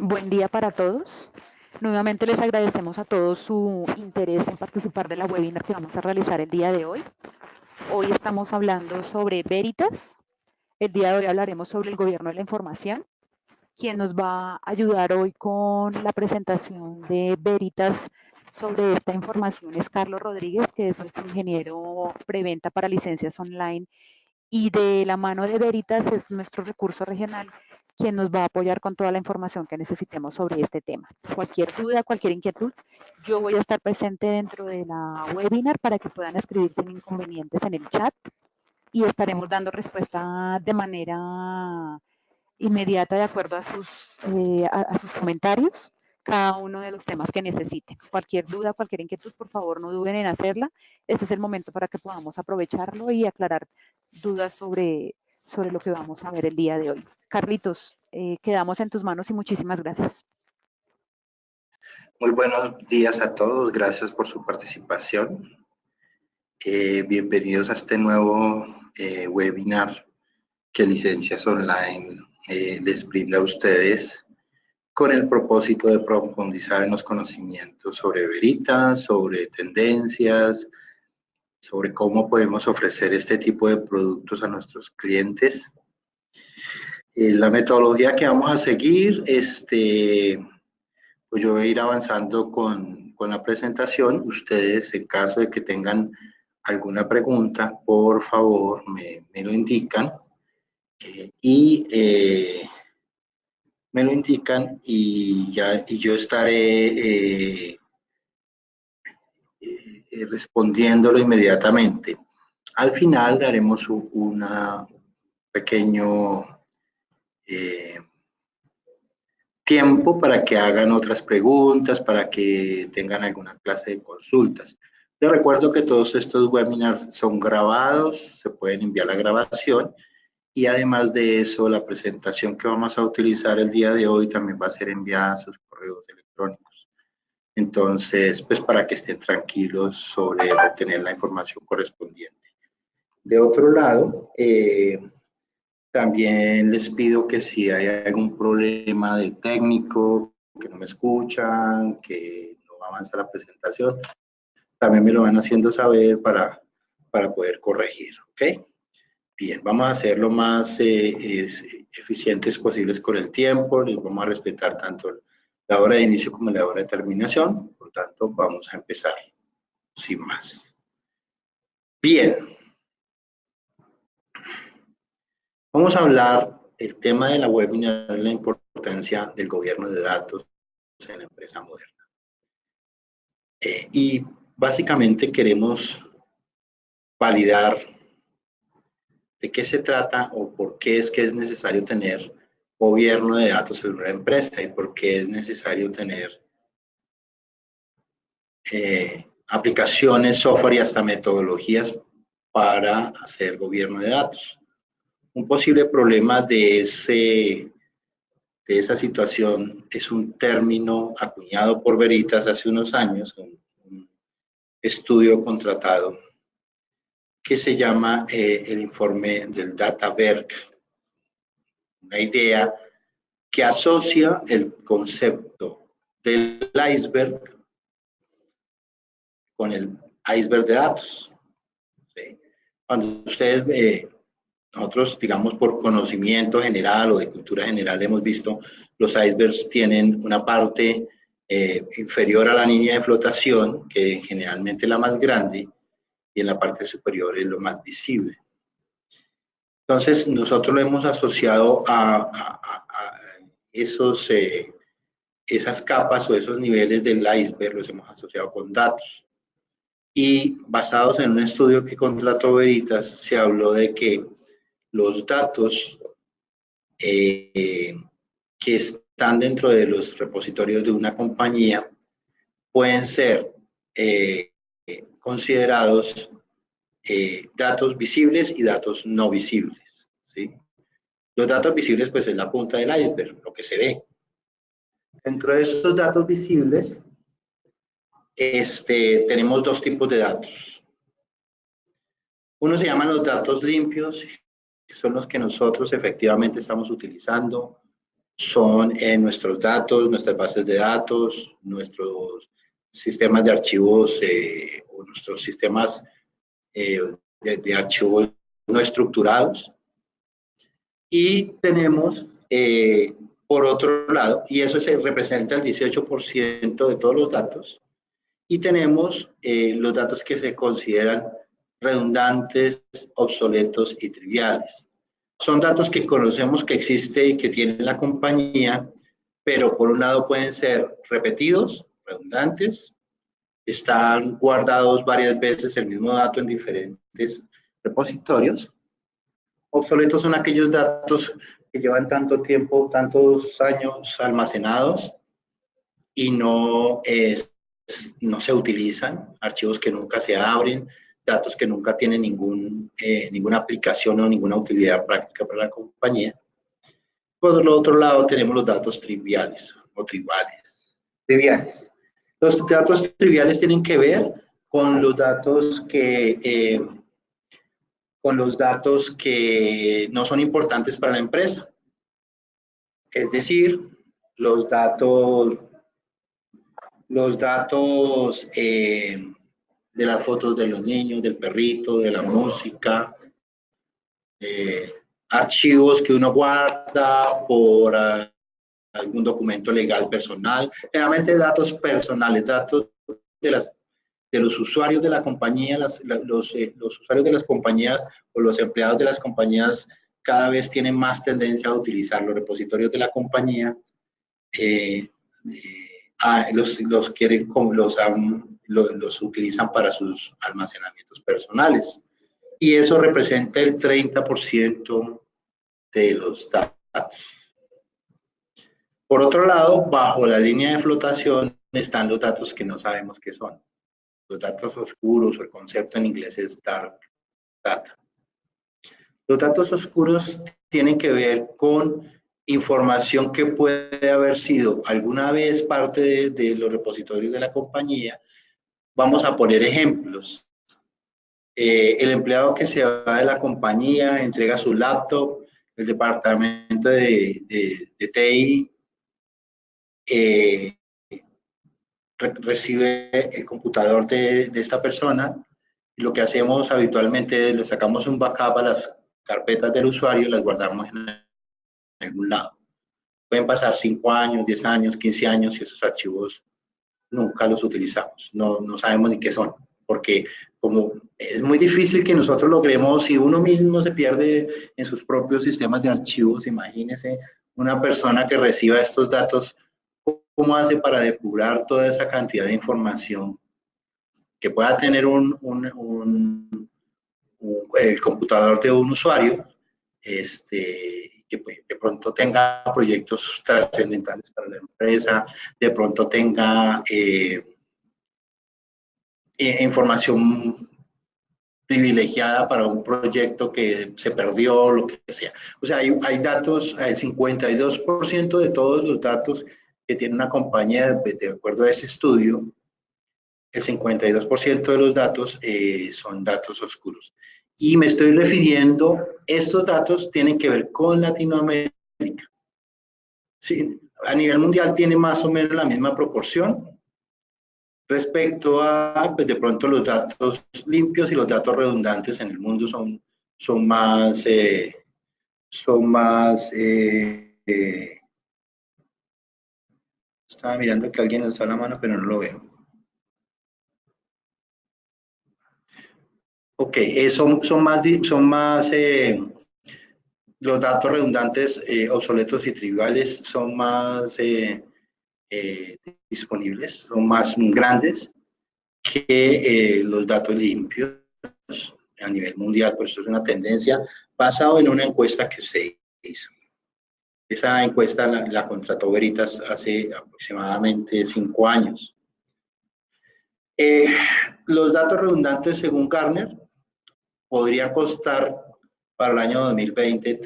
Buen día para todos. Nuevamente les agradecemos a todos su interés en participar de la webinar que vamos a realizar el día de hoy. Hoy estamos hablando sobre Veritas. El día de hoy hablaremos sobre el gobierno de la información. Quien nos va a ayudar hoy con la presentación de Veritas sobre esta información es Carlos Rodríguez, que es nuestro ingeniero preventa para licencias online, y de la mano de Veritas es nuestro recurso regional quien nos va a apoyar con toda la información que necesitemos sobre este tema. Cualquier duda, cualquier inquietud, yo voy a estar presente dentro de la webinar para que puedan escribir sin inconvenientes en el chat y estaremos dando respuesta de manera inmediata de acuerdo a sus comentarios, cada uno de los temas que necesiten. Cualquier duda, cualquier inquietud, por favor, no duden en hacerla. Este es el momento para que podamos aprovecharlo y aclarar dudas sobre lo que vamos a ver el día de hoy. Carlitos, quedamos en tus manos y muchísimas gracias. Muy buenos días a todos, gracias por su participación. Bienvenidos a este nuevo webinar que Licencias Online les brinda a ustedes con el propósito de profundizar en los conocimientos sobre Veritas, sobre tendencias, sobre cómo podemos ofrecer este tipo de productos a nuestros clientes. La metodología que vamos a seguir, pues yo voy a ir avanzando con la presentación. Ustedes, en caso de que tengan alguna pregunta, por favor, me lo indican. Me lo indican y yo estaré respondiéndolo inmediatamente. Al final haremos un pequeño tiempo para que hagan otras preguntas, para que tengan alguna clase de consultas. Les recuerdo que todos estos webinars son grabados, se pueden enviar la grabación y además de eso, la presentación que vamos a utilizar el día de hoy también va a ser enviada a sus correos electrónicos. Entonces, pues para que estén tranquilos sobre obtener la información correspondiente. De otro lado, también les pido que si hay algún problema de técnico, que no me escuchan, que no avanza la presentación, también me lo van haciendo saber para poder corregir, ¿ok? Bien, vamos a ser lo más eficientes posibles con el tiempo, les vamos a respetar tanto la hora de inicio como la hora de terminación, por tanto, vamos a empezar sin más. Bien. Vamos a hablar el tema de la webinar, la importancia del gobierno de datos en la empresa moderna. Y básicamente queremos validar de qué se trata o por qué es que es necesario tener gobierno de datos en una empresa y por qué es necesario tener aplicaciones, software y hasta metodologías para hacer gobierno de datos. Un posible problema de esa situación es un término acuñado por Veritas hace unos años, un estudio contratado, que se llama el informe del Databerg. Una idea que asocia el concepto del iceberg con el iceberg de datos. ¿Sí? Cuando ustedes, nosotros, digamos, por conocimiento general o de cultura general, hemos visto los icebergs tienen una parte inferior a la línea de flotación, que generalmente es la más grande, y en la parte superior es lo más visible. Entonces, nosotros lo hemos asociado a esas capas o esos niveles del iceberg, los hemos asociado con datos. Y basados en un estudio que contrató Veritas, se habló de que los datos que están dentro de los repositorios de una compañía pueden ser considerados datos visibles y datos no visibles, ¿sí? Los datos visibles, pues, es la punta del iceberg, lo que se ve. Dentro de esos datos visibles, tenemos dos tipos de datos. Uno se llaman los datos limpios, que son los que nosotros efectivamente estamos utilizando, son nuestros datos, nuestras bases de datos, nuestros sistemas de archivos o nuestros sistemas de archivos no estructurados. Y tenemos, por otro lado, y eso representa el 18% de todos los datos, y tenemos los datos que se consideran redundantes, obsoletos y triviales. Son datos que conocemos que existe y que tiene la compañía, pero por un lado pueden ser repetidos, redundantes, están guardados varias veces el mismo dato en diferentes repositorios. Obsoletos son aquellos datos que llevan tanto tiempo, tantos años almacenados y no se utilizan, archivos que nunca se abren, datos que nunca tienen ninguna aplicación o ninguna utilidad práctica para la compañía. Por el otro lado tenemos los datos triviales o tribales. Triviales. Los datos triviales tienen que ver con los datos que no son importantes para la empresa. Es decir, los datos de las fotos de los niños, del perrito, de la música, archivos que uno guarda por algún documento legal personal, generalmente datos personales, datos de los usuarios de la compañía, los usuarios de las compañías o los empleados de las compañías cada vez tienen más tendencia a utilizar los repositorios de la compañía, los utilizan para sus almacenamientos personales. Y eso representa el 30% de los datos. Por otro lado, bajo la línea de flotación están los datos que no sabemos qué son. Los datos oscuros, o el concepto en inglés es dark data. Los datos oscuros tienen que ver con información que puede haber sido alguna vez parte de los repositorios de la compañía. Vamos a poner ejemplos. El empleado que se va de la compañía entrega su laptop, el departamento de TI recibe el computador de esta persona, y lo que hacemos habitualmente es le sacamos un backup a las carpetas del usuario y las guardamos en algún lado. Pueden pasar 5 años, 10 años, 15 años y esos archivos nunca los utilizamos, no sabemos ni qué son, porque como es muy difícil que nosotros logremos, si uno mismo se pierde en sus propios sistemas de archivos, imagínese una persona que reciba estos datos, ¿cómo hace para depurar toda esa cantidad de información que pueda tener el computador de un usuario, que de pronto tenga proyectos trascendentales para la empresa, de pronto tenga información privilegiada para un proyecto que se perdió, lo que sea. O sea, hay datos, el 52% de todos los datos que tiene una compañía, de acuerdo a ese estudio, el 52% de los datos son datos oscuros. Y me estoy refiriendo, estos datos tienen que ver con Latinoamérica. Sí, a nivel mundial tiene más o menos la misma proporción respecto a, pues de pronto, los datos limpios y los datos redundantes en el mundo son más, estaba mirando que alguien alzó la mano, pero no lo veo. Ok, son más los datos redundantes, obsoletos y triviales son más disponibles, son más grandes que los datos limpios a nivel mundial. Por eso es una tendencia basada en una encuesta que se hizo. Esa encuesta la contrató Veritas hace aproximadamente 5 años. Los datos redundantes, según Gartner, podrían costar para el año 2020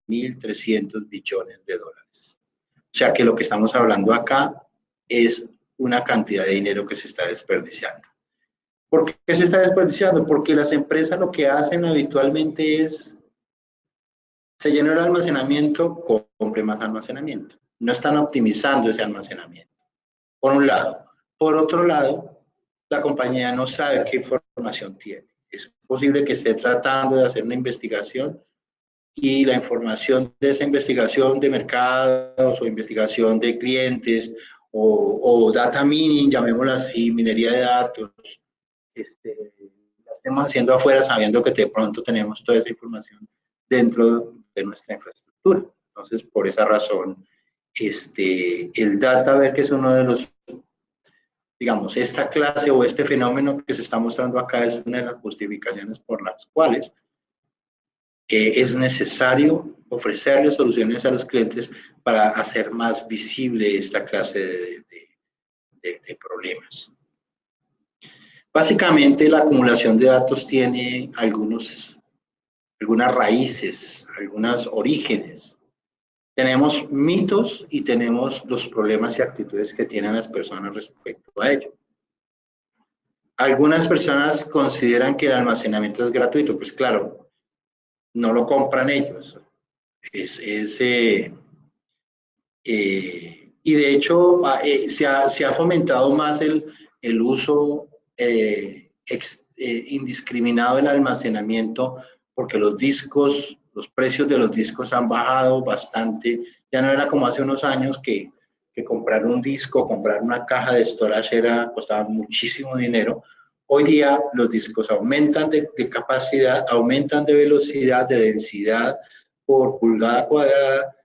$3.300 billones de dólares. O sea que lo que estamos hablando acá es una cantidad de dinero que se está desperdiciando. ¿Por qué se está desperdiciando? Porque las empresas lo que hacen habitualmente es Se llenó el almacenamiento, compre más almacenamiento. No están optimizando ese almacenamiento, por un lado. Por otro lado, la compañía no sabe qué información tiene. Es posible que esté tratando de hacer una investigación y la información de esa investigación de mercados o investigación de clientes o data mining, llamémoslo así, minería de datos, la estemos haciendo afuera sabiendo que de pronto tenemos toda esa información dentro de nuestra infraestructura. Entonces, por esa razón, el data, que es uno de los, digamos, esta clase o este fenómeno que se está mostrando acá es una de las justificaciones por las cuales es necesario ofrecerle soluciones a los clientes para hacer más visible esta clase de problemas. Básicamente, la acumulación de datos tiene algunas raíces, algunos orígenes. Tenemos mitos y tenemos los problemas y actitudes que tienen las personas respecto a ello. Algunas personas consideran que el almacenamiento es gratuito, pues claro, no lo compran ellos. Y de hecho se ha fomentado más el uso indiscriminado del almacenamiento porque los precios de los discos han bajado bastante. Ya no era como hace unos años que comprar un disco, comprar una caja de storage costaba muchísimo dinero. Hoy día los discos aumentan de capacidad, aumentan de velocidad, de densidad por pulgada cuadrada.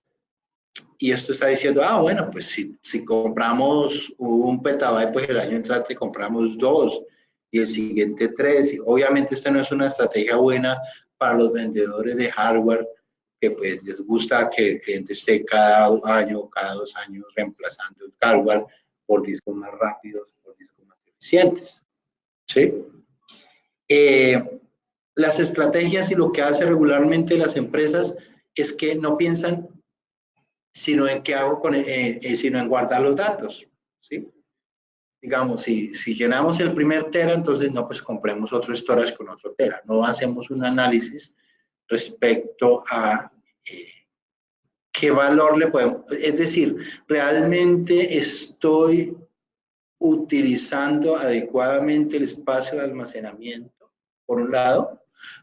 Y esto está diciendo, bueno, pues si compramos un petabyte, pues el año entrante compramos 2 y el siguiente 3. Y obviamente esta no es una estrategia buena para los vendedores de hardware, que pues les gusta que el cliente esté cada año, cada 2 años reemplazando el hardware por discos más rápidos, por discos más eficientes. ¿Sí? Las estrategias y lo que hace regularmente las empresas es que no piensan sino en qué hago sino en guardar los datos, ¿sí? Digamos, si llenamos el primer tera, entonces no, pues compremos otro storage con otro tera. No hacemos un análisis respecto a qué valor le podemos, es decir, realmente estoy utilizando adecuadamente el espacio de almacenamiento, por un lado.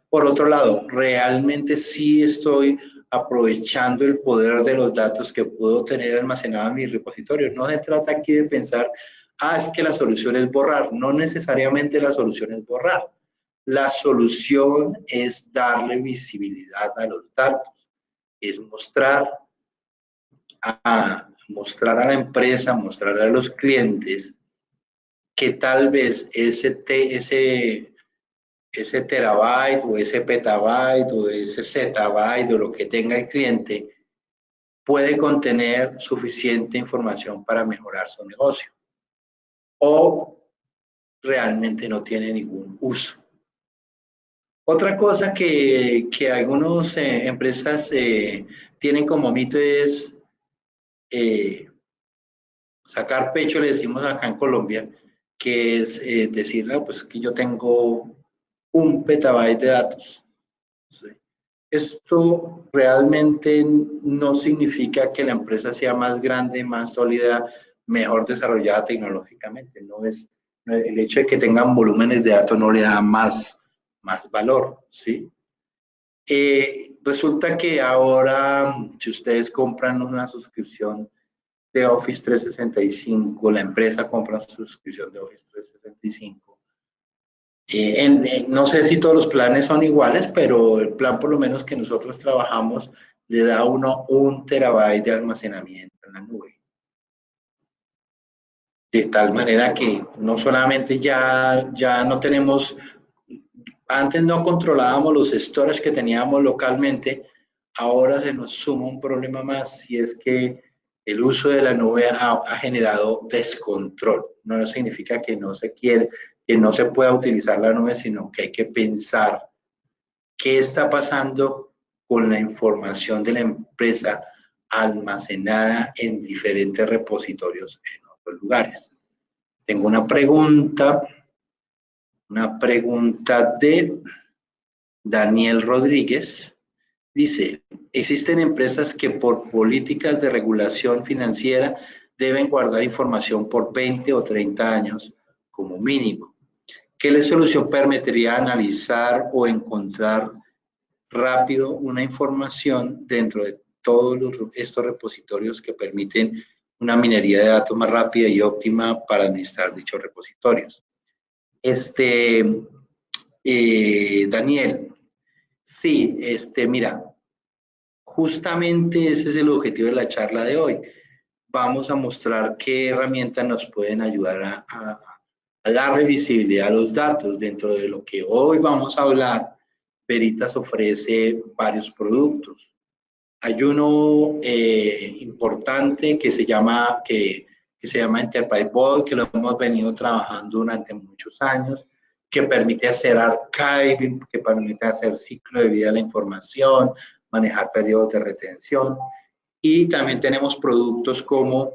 Por otro lado, realmente sí estoy aprovechando el poder de los datos que puedo tener almacenados en mi repositorio. No se trata aquí de pensar, es que la solución es borrar. No necesariamente la solución es borrar. La solución es darle visibilidad a los datos. Es mostrar a la empresa, mostrar a los clientes que tal vez ese terabyte o ese petabyte o ese zettabyte o lo que tenga el cliente puede contener suficiente información para mejorar su negocio o realmente no tiene ningún uso. Otra cosa que algunas empresas tienen como mito es sacar pecho, le decimos acá en Colombia, que es decir, pues que yo tengo 1 petabyte de datos. ¿Sí? Esto realmente no significa que la empresa sea más grande, más sólida, mejor desarrollada tecnológicamente. No es el hecho de que tengan volúmenes de datos no le da más valor, ¿sí? Resulta que ahora, si ustedes compran una suscripción de Office 365, la empresa compra una suscripción de Office 365. No sé si todos los planes son iguales, pero el plan por lo menos que nosotros trabajamos le da a uno 1 terabyte de almacenamiento en la nube. De tal manera que no solamente ya no tenemos, antes no controlábamos los storage que teníamos localmente, ahora se nos suma un problema más y es que el uso de la nube ha generado descontrol. No significa que no se quiere, que no se pueda utilizar la nube, sino que hay que pensar qué está pasando con la información de la empresa almacenada en diferentes repositorios en otros lugares. Tengo una pregunta de Daniel Rodríguez. Dice, existen empresas que por políticas de regulación financiera deben guardar información por 20 o 30 años como mínimo. ¿Qué solución permitiría analizar o encontrar rápido una información dentro de todos estos repositorios que permiten una minería de datos más rápida y óptima para administrar dichos repositorios? Daniel, sí, mira, justamente ese es el objetivo de la charla de hoy. Vamos a mostrar qué herramientas nos pueden ayudar a darle visibilidad a los datos. Dentro de lo que hoy vamos a hablar, Veritas ofrece varios productos. Hay uno importante que se llama Enterprise Vault, que lo hemos venido trabajando durante muchos años, que permite hacer archiving, que permite hacer ciclo de vida de la información, manejar periodos de retención. Y también tenemos productos como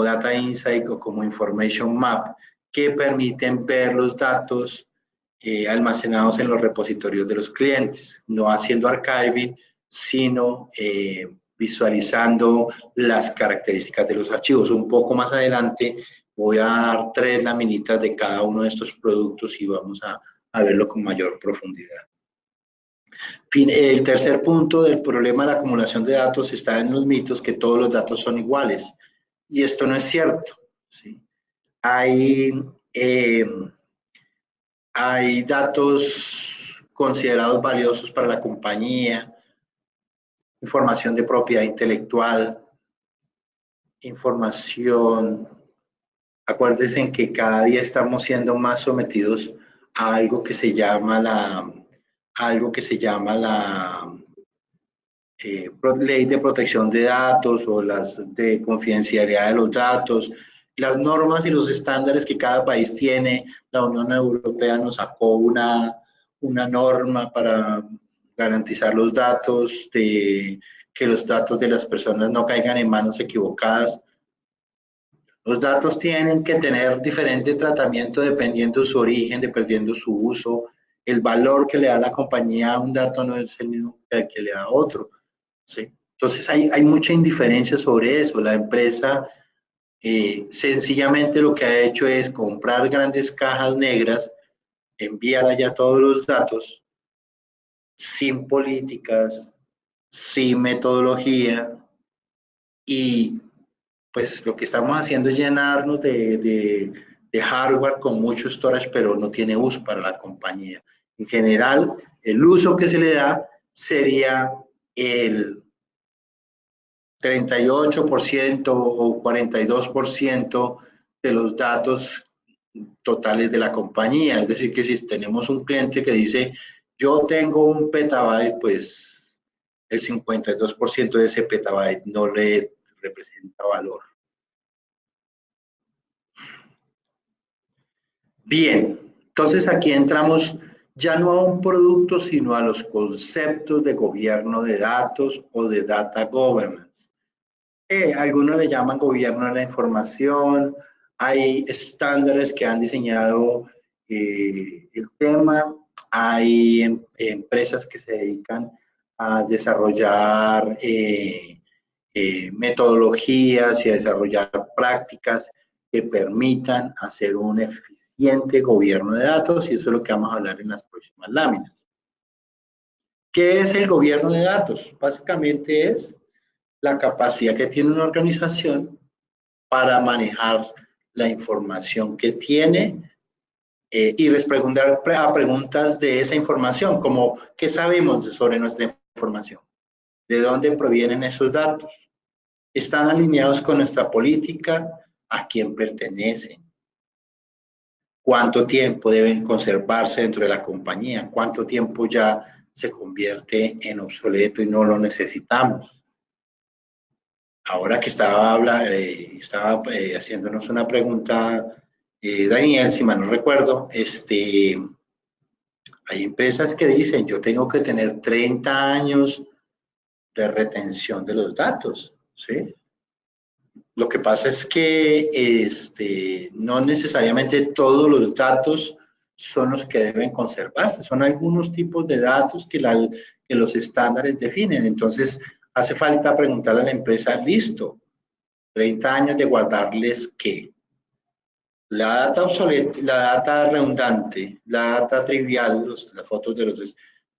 Data Insight o como Information Map, que permiten ver los datos almacenados en los repositorios de los clientes, no haciendo archiving, sino visualizando las características de los archivos. Un poco más adelante voy a dar 3 laminitas de cada uno de estos productos y vamos a verlo con mayor profundidad. El tercer punto del problema de la acumulación de datos está en los mitos que todos los datos son iguales. Y esto no es cierto, ¿sí? Eh, hay datos considerados valiosos para la compañía, información de propiedad intelectual, información. Acuérdense en que cada día estamos siendo más sometidos a algo que se llama la ley de protección de datos o las de confidencialidad de los datos, las normas y los estándares que cada país tiene. La Unión Europea nos sacó una norma para garantizar los datos, que los datos de las personas no caigan en manos equivocadas. Los datos tienen que tener diferente tratamiento dependiendo de su origen, dependiendo de su uso. El valor que le da la compañía a un dato no es el mismo que le da a otro. ¿Sí? Entonces hay mucha indiferencia sobre eso. La empresa sencillamente lo que ha hecho es comprar grandes cajas negras, enviar allá todos los datos, sin políticas, sin metodología, y pues lo que estamos haciendo es llenarnos de hardware con mucho storage, pero no tiene uso para la compañía. En general, el uso que se le da sería el 38% o 42% de los datos totales de la compañía. Es decir, que si tenemos un cliente que dice, yo tengo un petabyte, pues el 52% de ese petabyte no le representa valor. Bien, entonces aquí entramos ya no a un producto, sino a los conceptos de gobierno de datos o de data governance. Algunos le llaman gobierno de la información. Hay estándares que han diseñado el tema. Hay empresas que se dedican a desarrollar metodologías y a desarrollar prácticas que permitan hacer un eficiente gobierno de datos, y eso es lo que vamos a hablar en las próximas láminas. ¿Qué es el gobierno de datos? Básicamente es la capacidad que tiene una organización para manejar la información que tiene y responder a preguntas de esa información, como ¿qué sabemos sobre nuestra información? ¿De dónde provienen esos datos? ¿Están alineados con nuestra política? ¿A quién pertenecen? ¿Cuánto tiempo deben conservarse dentro de la compañía? ¿Cuánto tiempo ya se convierte en obsoleto y no lo necesitamos? Ahora que estaba haciéndonos una pregunta, Daniel, si mal no recuerdo, hay empresas que dicen, yo tengo que tener 30 años de retención de los datos, ¿sí? Lo que pasa es que no necesariamente todos los datos son los que deben conservarse. Son algunos tipos de datos que los estándares definen. Entonces, hace falta preguntarle a la empresa, listo, 30 años de guardarles qué. La data obsoleta, la data redundante, la data trivial, las fotos de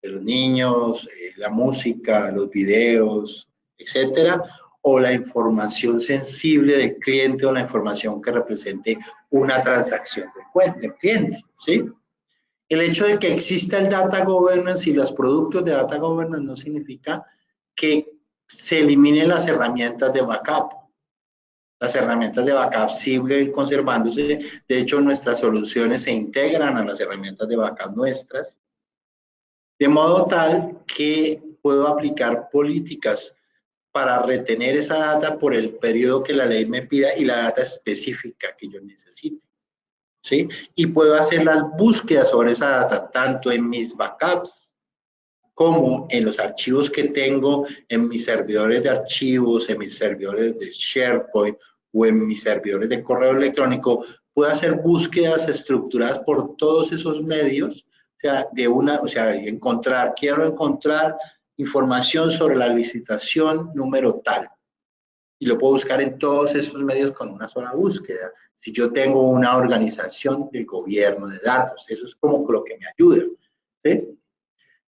los niños, la música, los videos, etcétera, o la información sensible del cliente o la información que represente una transacción del cliente, ¿sí? El hecho de que exista el data governance y los productos de data governance no significa que se eliminen las herramientas de backup. Las herramientas de backup siguen conservándose. De hecho, nuestras soluciones se integran a las herramientas de backup nuestras, de modo tal que puedo aplicar políticas para retener esa data por el periodo que la ley me pida y la data específica que yo necesite, ¿sí? Y puedo hacer las búsquedas sobre esa data, tanto en mis backups como en los archivos que tengo en mis servidores de archivos, en mis servidores de SharePoint o en mis servidores de correo electrónico, puedo hacer búsquedas estructuradas por todos esos medios, quiero encontrar información sobre la licitación número tal, y lo puedo buscar en todos esos medios con una sola búsqueda. Si yo tengo una organización del gobierno de datos, eso es como lo que me ayuda, ¿sí?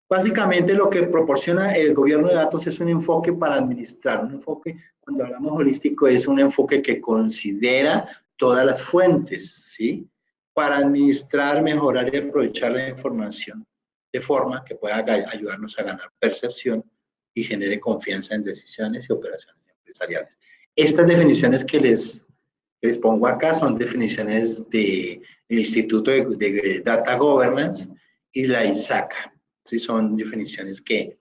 Básicamente lo que proporciona el gobierno de datos es un enfoque para administrar. Un enfoque, cuando hablamos holístico, es un enfoque que considera todas las fuentes, ¿sí? Para administrar, mejorar y aprovechar la información de forma que pueda ayudarnos a ganar percepción y genere confianza en decisiones y operaciones empresariales. Estas definiciones que les pongo acá son definiciones del Instituto de Data Governance y la ISACA. Sí, son definiciones que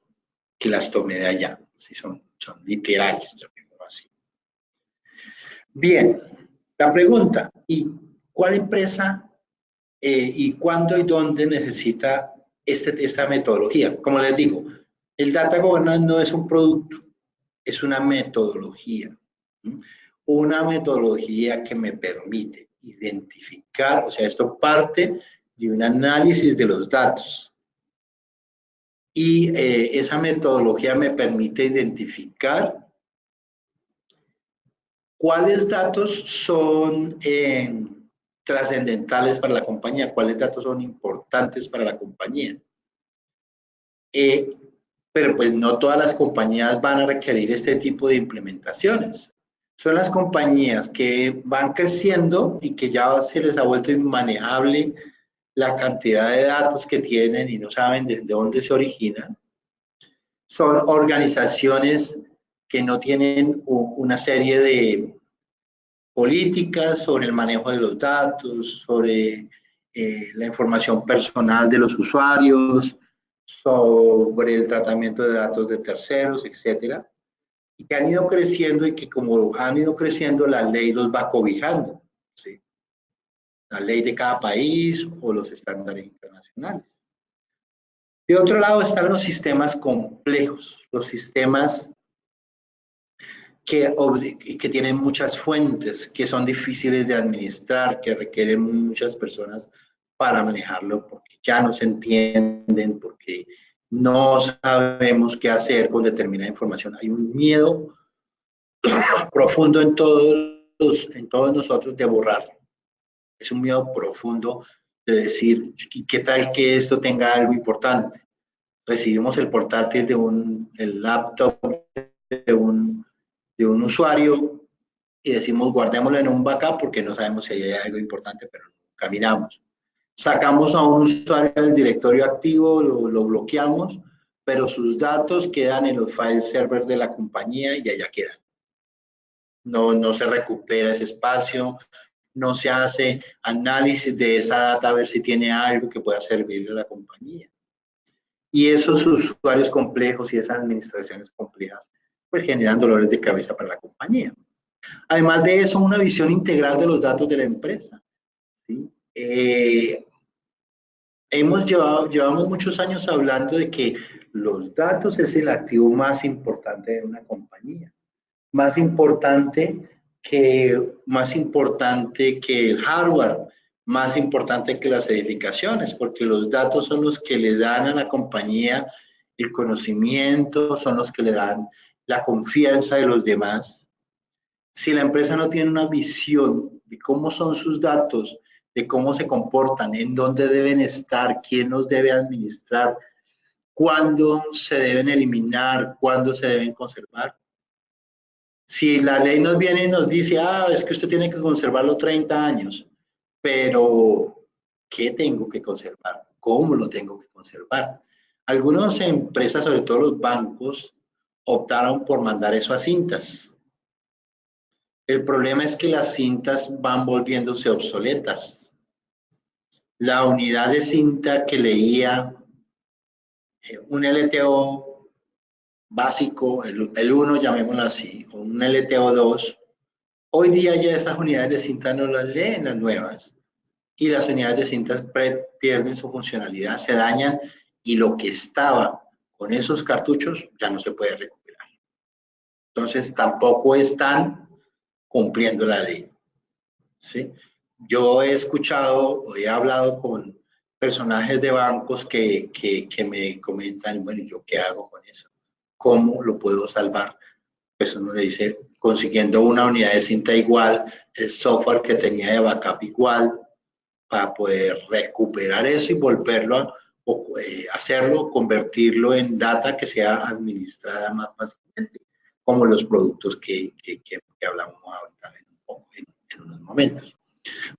las tomé de allá, sí, son literales, así. Bien, la pregunta, ¿y cuál empresa y cuándo y dónde necesita esta metodología? Como les digo, el Data Governance no es un producto, es una metodología. Una metodología que me permite identificar, o sea, esto parte de un análisis de los datos. Y esa metodología me permite identificar cuáles datos son trascendentales para la compañía, cuáles datos son importantes para la compañía. Pero pues no todas las compañías van a requerir este tipo de implementaciones. Son las compañías que van creciendo y que ya se les ha vuelto inmanejable la cantidad de datos que tienen y no saben desde dónde se originan. Son organizaciones que no tienen una serie de políticas sobre el manejo de los datos, sobre la información personal de los usuarios, sobre el tratamiento de datos de terceros, etcétera, y que han ido creciendo y que como han ido creciendo, la ley los va cobijando, ¿sí? La ley de cada país o los estándares internacionales. De otro lado están los sistemas complejos, los sistemas que tienen muchas fuentes, que son difíciles de administrar, que requieren muchas personas para manejarlo, porque ya no se entienden, porque no sabemos qué hacer con determinada información. Hay un miedo profundo en todos nosotros de borrar. Es un miedo profundo de decir, ¿y qué tal que esto tenga algo importante? Recibimos el portátil el laptop de un usuario y decimos guardémoslo en un backup porque no sabemos si hay algo importante, pero nunca miramos. Sacamos a un usuario del directorio activo, lo bloqueamos, pero sus datos quedan en los file server de la compañía y allá quedan. No se recupera ese espacio, no se hace análisis de esa data a ver si tiene algo que pueda servirle a la compañía. Y esos usuarios complejos y esas administraciones complejas pues generan dolores de cabeza para la compañía. Además de eso, una visión integral de los datos de la empresa, ¿sí? Llevamos muchos años hablando de que los datos es el activo más importante de una compañía. Más importante que el hardware, más importante que las edificaciones, porque los datos son los que le dan a la compañía el conocimiento, son los que le dan la confianza de los demás. Si la empresa no tiene una visión de cómo son sus datos, de cómo se comportan, en dónde deben estar, quién los debe administrar, cuándo se deben eliminar, cuándo se deben conservar. Si la ley nos viene y nos dice, es que usted tiene que conservarlo 30 años, pero ¿qué tengo que conservar? ¿Cómo lo tengo que conservar? Algunas empresas, sobre todo los bancos, optaron por mandar eso a cintas. El problema es que las cintas van volviéndose obsoletas. La unidad de cinta que leía un LTO básico, el 1, llamémoslo así, o un LTO 2, hoy día ya esas unidades de cinta no las leen las nuevas y las unidades de cinta pierden su funcionalidad, se dañan y lo que estaba con esos cartuchos ya no se puede recuperar. Entonces tampoco están cumpliendo la ley. ¿Sí? Yo he escuchado o he hablado con personajes de bancos que me comentan, bueno, ¿yo qué hago con eso? ¿Cómo lo puedo salvar? Pues uno le dice, consiguiendo una unidad de cinta igual, el software que tenía de backup igual, para poder recuperar eso y volverlo a hacerlo, convertirlo en data que sea administrada más fácilmente, como los productos que hablamos ahorita en unos momentos.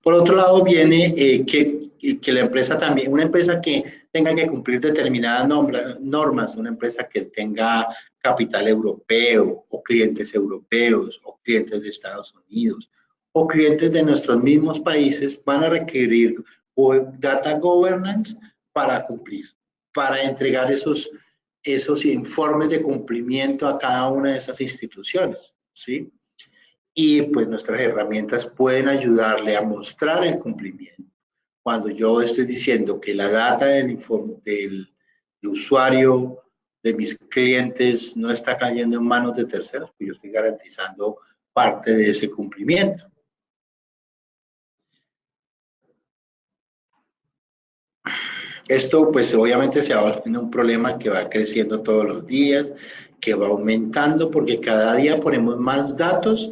Por otro lado, viene que la empresa también, una empresa que tenga que cumplir determinadas normas, una empresa que tenga capital europeo o clientes europeos o clientes de Estados Unidos o clientes de nuestros mismos países van a requerir data governance para cumplir, para entregar esos informes de cumplimiento a cada una de esas instituciones, ¿sí? Y pues nuestras herramientas pueden ayudarle a mostrar el cumplimiento. Cuando yo estoy diciendo que la data del usuario, de mis clientes, no está cayendo en manos de terceros, pues yo estoy garantizando parte de ese cumplimiento. Esto pues obviamente se va volviendo un problema que va creciendo todos los días, que va aumentando porque cada día ponemos más datos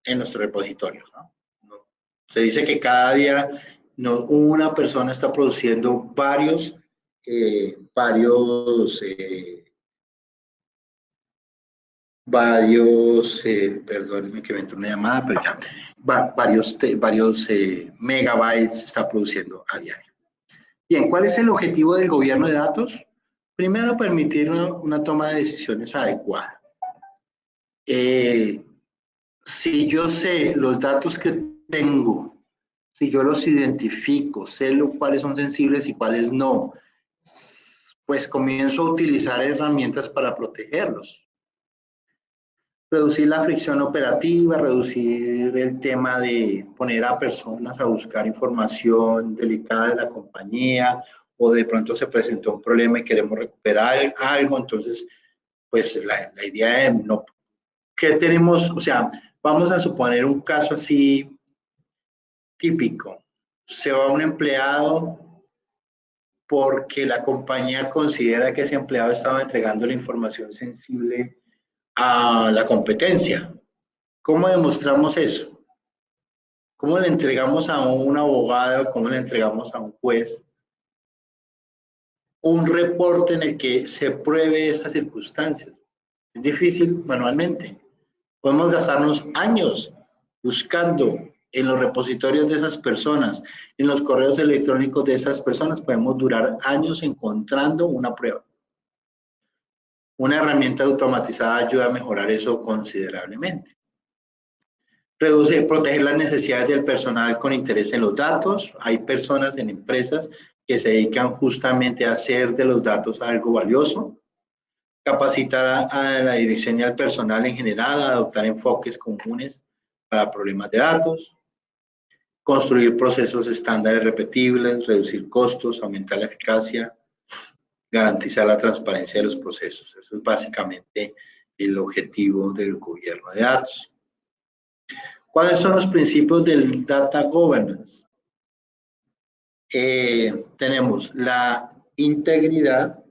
en nuestros repositorios, ¿no? Se dice que cada día una persona está produciendo varios, perdónenme que me entró una llamada, pero ya, varios megabytes está produciendo a diario. Bien, ¿cuál es el objetivo del gobierno de datos? Primero, permitir una toma de decisiones adecuada. Si yo sé los datos que tengo, si yo los identifico, sé cuáles son sensibles y cuáles no, pues comienzo a utilizar herramientas para protegerlos. Reducir la fricción operativa, reducir el tema de poner a personas a buscar información delicada de la compañía o de pronto se presentó un problema y queremos recuperar algo, entonces pues la idea es no, ¿qué tenemos? O sea, vamos a suponer un caso así típico. Se va un empleado porque la compañía considera que ese empleado estaba entregando la información sensible a la competencia. ¿Cómo demostramos eso? ¿Cómo le entregamos a un abogado, cómo le entregamos a un juez un reporte en el que se pruebe esas circunstancias? Es difícil manualmente. Podemos gastarnos años buscando en los repositorios de esas personas, en los correos electrónicos de esas personas, podemos durar años encontrando una prueba. Una herramienta automatizada ayuda a mejorar eso considerablemente. Proteger las necesidades del personal con interés en los datos. Hay personas en empresas que se dedican justamente a hacer de los datos algo valioso. Capacitar a la dirección y al personal en general a adoptar enfoques comunes para problemas de datos. Construir procesos estándares repetibles, reducir costos, aumentar la eficacia, garantizar la transparencia de los procesos. Eso es básicamente el objetivo del gobierno de datos. ¿Cuáles son los principios del data governance? tenemos la integridad,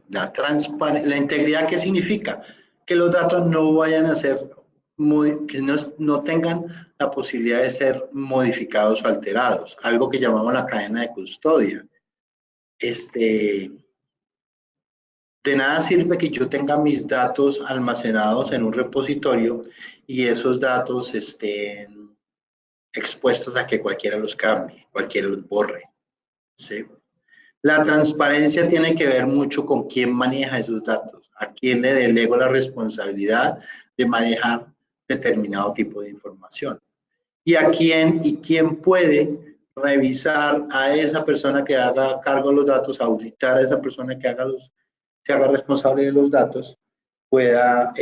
la transparencia. ¿La integridad qué significa? Que los datos no vayan a ser, que no tengan la posibilidad de ser modificados o alterados, algo que llamamos la cadena de custodia. De nada sirve que yo tenga mis datos almacenados en un repositorio y esos datos estén expuestos a que cualquiera los cambie, cualquiera los borre, ¿sí? La transparencia tiene que ver mucho con quién maneja esos datos, a quién le delego la responsabilidad de manejar determinado tipo de información. Y quién puede revisar a esa persona que haga cargo de los datos, auditar a esa persona que se haga responsable de los datos, pueda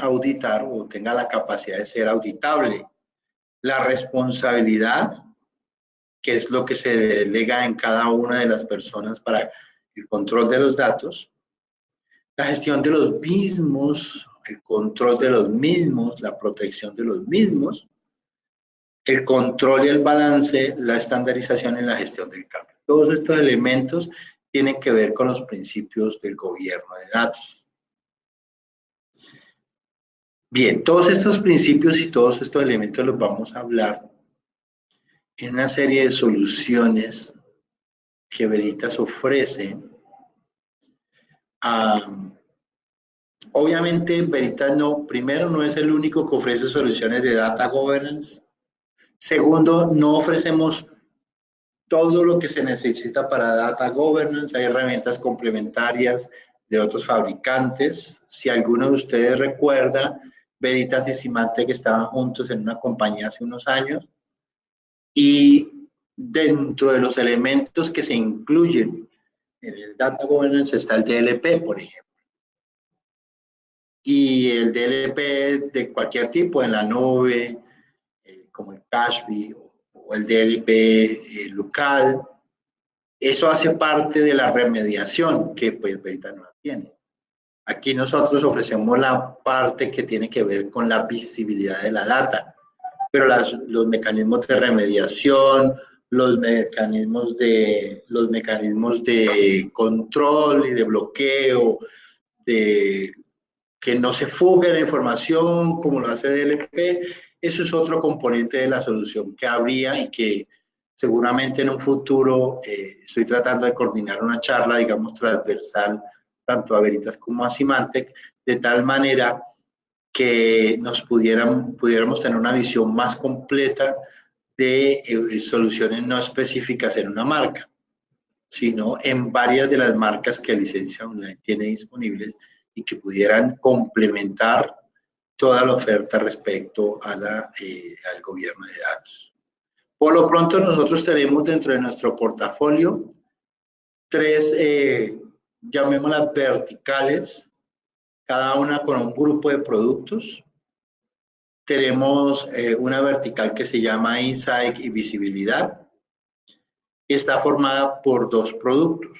auditar o tenga la capacidad de ser auditable. La responsabilidad, que es lo que se delega en cada una de las personas para el control de los datos, la gestión de los mismos, el control de los mismos, la protección de los mismos, el control y el balance, la estandarización y la gestión del cambio. Todos estos elementos tienen que ver con los principios del gobierno de datos. Bien, todos estos principios y todos estos elementos los vamos a hablar en una serie de soluciones que Veritas ofrece. Obviamente, Veritas primero, no es el único que ofrece soluciones de data governance. Segundo, no ofrecemos todo lo que se necesita para data governance. Hay herramientas complementarias de otros fabricantes. Si alguno de ustedes recuerda, Veritas y Symantec estaban juntos en una compañía hace unos años. Y dentro de los elementos que se incluyen en el data governance está el DLP, por ejemplo. Y el DLP de cualquier tipo, en la nube, como el Cashby o el DLP local, eso hace parte de la remediación que pues Veritas no la tiene. Aquí nosotros ofrecemos la parte que tiene que ver con la visibilidad de la data, pero los mecanismos de remediación, los mecanismos de control y de bloqueo, de que no se fugue la información como lo hace DLP, eso es otro componente de la solución que habría y que seguramente en un futuro estoy tratando de coordinar una charla, digamos, transversal, tanto a Veritas como a Symantec, de tal manera que pudiéramos tener una visión más completa de soluciones no específicas en una marca, sino en varias de las marcas que Licencia Online tiene disponibles y que pudieran complementar toda la oferta respecto a al gobierno de datos. Por lo pronto, nosotros tenemos dentro de nuestro portafolio tres, llamémoslas verticales, cada una con un grupo de productos. Tenemos una vertical que se llama Insight y Visibilidad. Está formada por dos productos,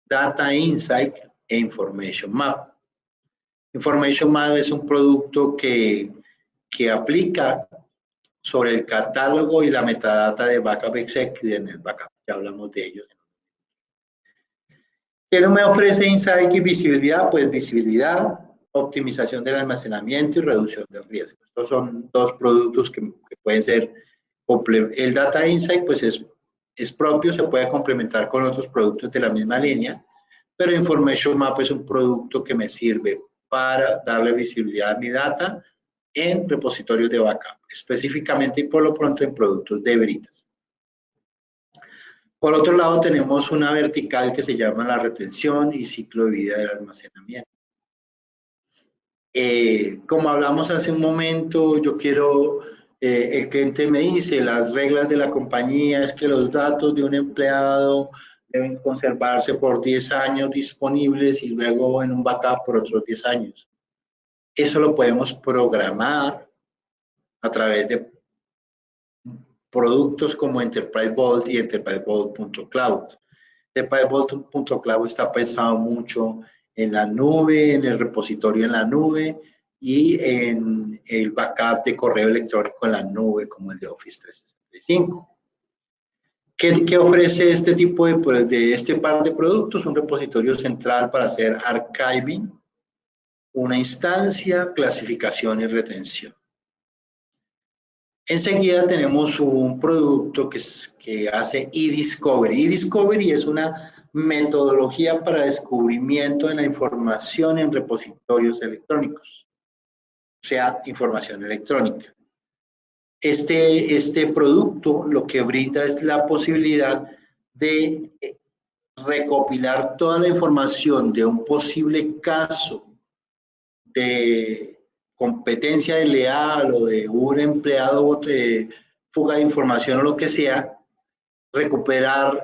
Data Insight e Information Map. Information Map es un producto que aplica sobre el catálogo y la metadata de Backup Exec y en el Backup, ya hablamos de ellos. ¿Qué no me ofrece Insight y Visibilidad? Pues visibilidad, optimización del almacenamiento y reducción del riesgo. Estos son dos productos que pueden ser, el Data Insight pues es propio, se puede complementar con otros productos de la misma línea, pero Information Map es un producto que me sirve para darle visibilidad a mi data en repositorios de backup, específicamente y por lo pronto en productos de Veritas. Por otro lado, tenemos una vertical que se llama la retención y ciclo de vida del almacenamiento. Como hablamos hace un momento, el cliente me dice, las reglas de la compañía es que los datos de un empleado deben conservarse por 10 años disponibles y luego en un backup por otros 10 años. Eso lo podemos programar a través de productos como Enterprise Vault y Enterprise Vault.cloud. Enterprise Vault.cloud está pensado mucho en la nube, en el repositorio en la nube y en el backup de correo electrónico en la nube como el de Office 365. ¿Qué ofrece este tipo de este par de productos? Un repositorio central para hacer archiving, una instancia, clasificación y retención. Enseguida tenemos un producto que hace eDiscovery. eDiscovery es una metodología para descubrimiento de la información en repositorios electrónicos, o sea, información electrónica. Este producto lo que brinda es la posibilidad de recopilar toda la información de un posible caso de competencia desleal o de un empleado de fuga de información o lo que sea, recuperar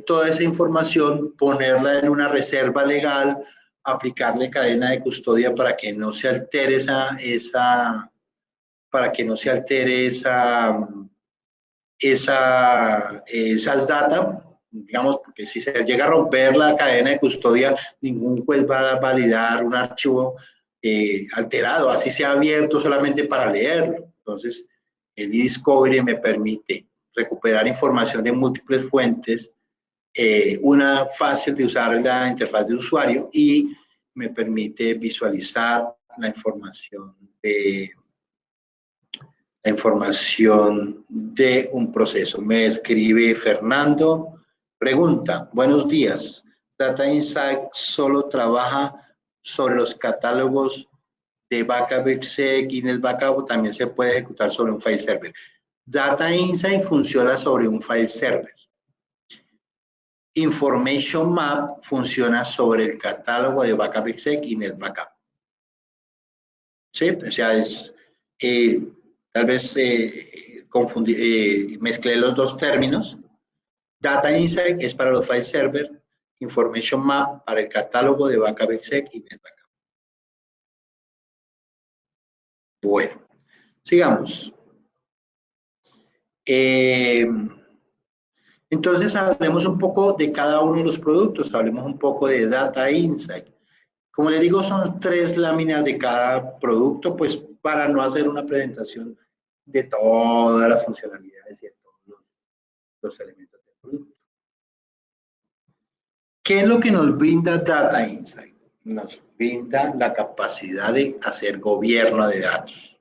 toda esa información, ponerla en una reserva legal, aplicarle cadena de custodia para que no se altere esas datas, digamos, porque si se llega a romper la cadena de custodia, ningún juez va a validar un archivo alterado, así sea abierto solamente para leerlo. Entonces, el eDiscovery me permite recuperar información de múltiples fuentes, una fácil de usar la interfaz de usuario y me permite visualizar la información de un proceso. Me escribe Fernando, pregunta, buenos días, Data Insight solo trabaja sobre los catálogos de Backup Exec y NetBackup también se puede ejecutar sobre un file server. Data Insight funciona sobre un file server. Information Map funciona sobre el catálogo de Backup Exec y NetBackup. ¿Sí? O sea, tal vez mezclé los dos términos. Data Insight es para los file server, Information Map para el catálogo de Backup Exec y NetBackup. Bueno, sigamos. Entonces, hablemos un poco de cada uno de los productos, hablemos un poco de Data Insight. Como les digo, son 3 láminas de cada producto, pues para no hacer una presentación de todas las funcionalidades y de todos los elementos del producto. ¿Qué es lo que nos brinda Data Insight? Nos brinda la capacidad de hacer gobierno de datos.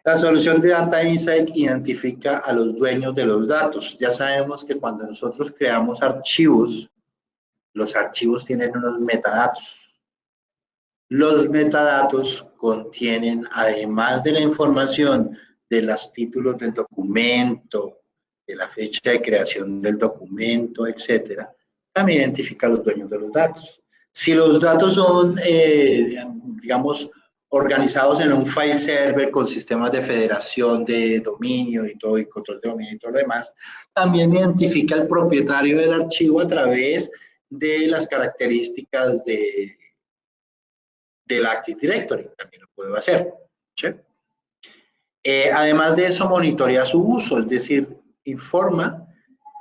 La solución de Data Insight identifica a los dueños de los datos. Ya sabemos que cuando nosotros creamos archivos, los archivos tienen unos metadatos. Los metadatos contienen, además de la información de los títulos del documento, de la fecha de creación del documento, etcétera, también identifica a los dueños de los datos. Si los datos son, digamos, organizados en un file server con sistemas de federación de dominio y todo, y control de dominio y todo lo demás, también identifica al propietario del archivo a través de las características del Active Directory, también lo puedo hacer. ¿Sí? Además de eso, monitorea su uso, es decir, informa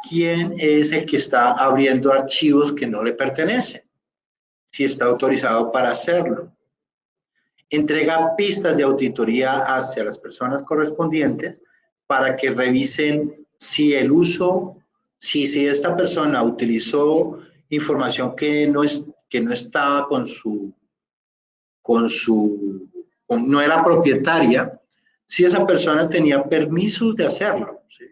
quién es el que está abriendo archivos que no le pertenecen, si está autorizado para hacerlo. Entrega pistas de auditoría hacia las personas correspondientes para que revisen si el uso, si esta persona utilizó información que no estaba no era propietaria, si esa persona tenía permisos de hacerlo. ¿Sí?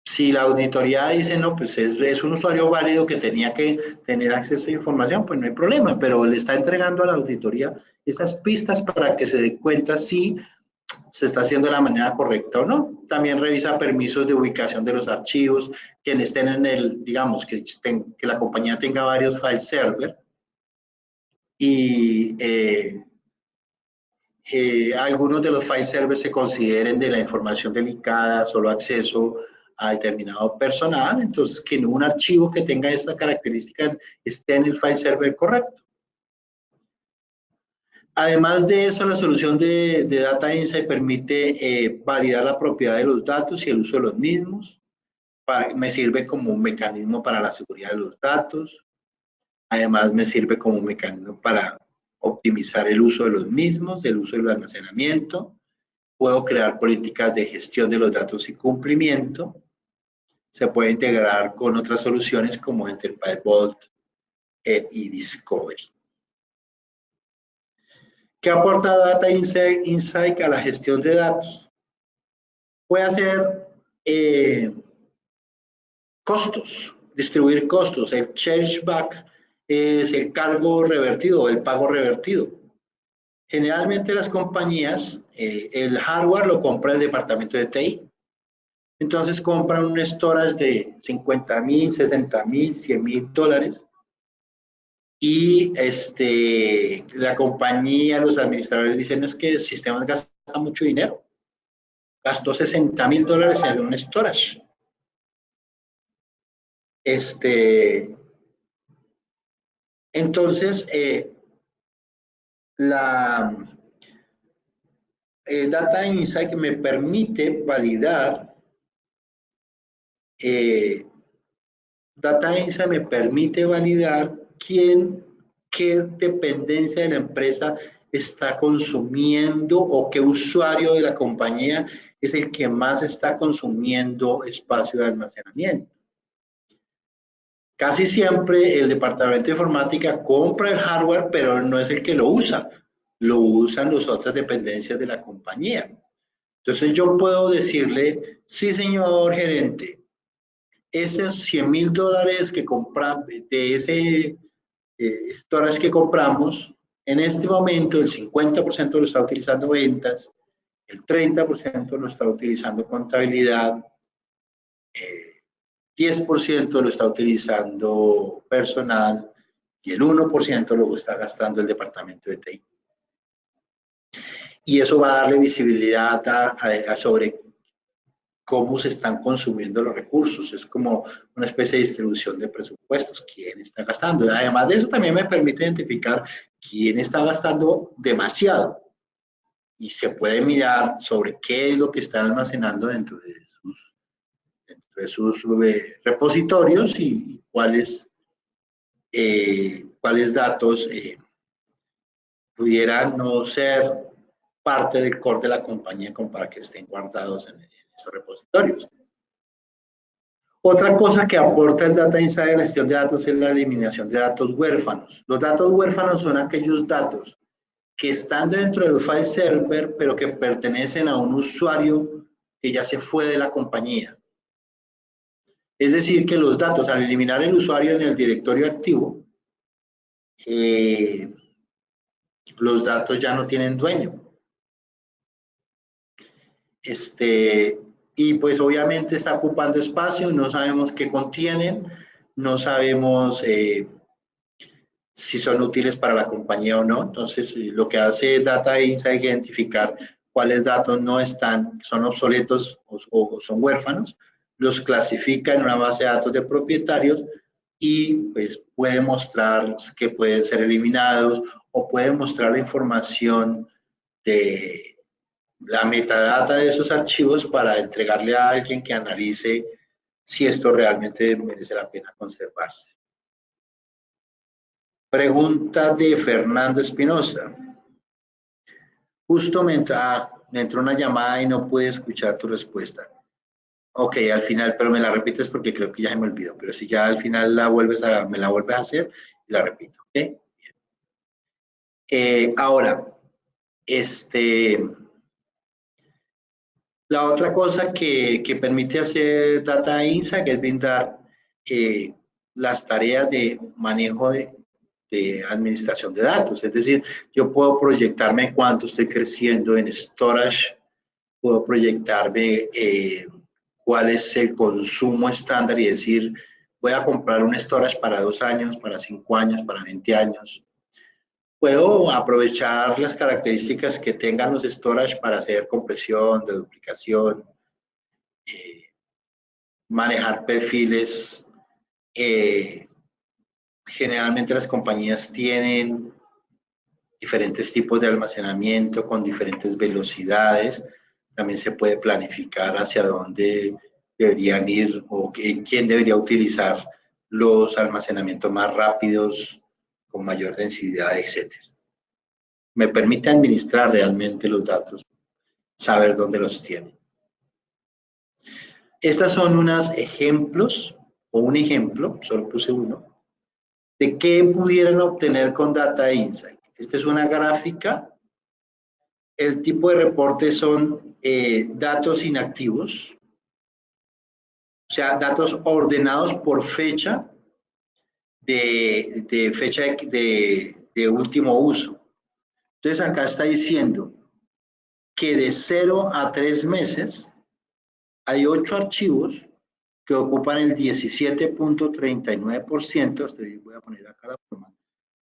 Si la auditoría dice, no, pues es un usuario válido que tenía que tener acceso a información, pues no hay problema, pero le está entregando a la auditoría esas pistas para que se dé cuenta si se está haciendo de la manera correcta o no. También revisa permisos de ubicación de los archivos, que estén en digamos, que la compañía tenga varios file server y algunos de los file servers se consideren de la información delicada, solo acceso a determinado personal, entonces que en un archivo que tenga esta característica esté en el file server correcto. Además de eso, la solución de Data Insight permite validar la propiedad de los datos y el uso de los mismos. Me sirve como un mecanismo para la seguridad de los datos. Además, me sirve como un mecanismo para optimizar el uso de los mismos, el uso del almacenamiento, puedo crear políticas de gestión de los datos y cumplimiento, se puede integrar con otras soluciones como Enterprise Vault y Discovery. ¿Qué aporta Data Insight a la gestión de datos? Puede hacer costos, distribuir costos. El chargeback es el cargo revertido, el pago revertido. Generalmente las compañías, el hardware lo compra el departamento de TI. Entonces compran un storage de $50,000, $60,000, $100,000 y la compañía, los administradores dicen es que el sistema gasta mucho dinero. Gastó $60,000 en un storage. Entonces, la Data Insight me permite validar, qué dependencia de la empresa está consumiendo o qué usuario de la compañía es el que más está consumiendo espacio de almacenamiento. Casi siempre el departamento de informática compra el hardware, pero no es el que lo usa. Lo usan las otras dependencias de la compañía. Entonces yo puedo decirle, sí señor gerente, esos $100,000 que compramos, de ese storage que compramos, en este momento el 50% lo está utilizando ventas, el 30% lo está utilizando contabilidad, 10% lo está utilizando personal y el 1% lo está gastando el departamento de TI. Y eso va a darle visibilidad sobre cómo se están consumiendo los recursos. Es como una especie de distribución de presupuestos, quién está gastando. Además de eso, también me permite identificar quién está gastando demasiado. Y se puede mirar sobre qué es lo que están almacenando dentro de sus repositorios y cuáles datos pudieran no ser parte del core de la compañía como para que estén guardados en estos repositorios. Otra cosa que aporta el Data Insight en la gestión de datos es la eliminación de datos huérfanos. Los datos huérfanos son aquellos datos que están dentro del file server, pero que pertenecen a un usuario que ya se fue de la compañía. Es decir, que los datos, al eliminar el usuario en el directorio activo, los datos ya no tienen dueño. Y pues obviamente está ocupando espacio, no sabemos qué contienen, no sabemos si son útiles para la compañía o no. Entonces, lo que hace Data Insight es identificar cuáles datos no están, son obsoletos o son huérfanos, los clasifica en una base de datos de propietarios y pues puede mostrar que pueden ser eliminados o puede mostrar la información de la metadata de esos archivos para entregarle a alguien que analice si esto realmente merece la pena conservarse. Pregunta de Fernando Espinosa. Justo me entró una llamada y no pude escuchar tu respuesta. Ok, al final, pero me la repites porque creo que ya se me olvidó. Pero si ya al final me la vuelves a hacer y la repito. ¿Okay? Ahora, la otra cosa que permite hacer Data Insight es brindar las tareas de manejo de administración de datos. Es decir, yo puedo proyectarme cuánto estoy creciendo en storage, puedo proyectarme cuál es el consumo estándar y decir, voy a comprar un storage para 2 años, para 5 años, para 20 años. Puedo aprovechar las características que tengan los storage para hacer compresión, deduplicación, manejar perfiles. Generalmente las compañías tienen diferentes tipos de almacenamiento con diferentes velocidades. También se puede planificar hacia dónde deberían ir o quién debería utilizar los almacenamientos más rápidos, con mayor densidad, etc. me permite administrar realmente los datos, saber dónde los tiene. Estas son unos ejemplos, o un ejemplo, solo puse uno, de qué pudieran obtener con Data Insight. Esta es una gráfica. El tipo de reporte son datos inactivos, o sea, datos ordenados por fecha de último uso. Entonces acá está diciendo que de 0 a 3 meses hay 8 archivos que ocupan el 17.39%, voy a poner acá la forma,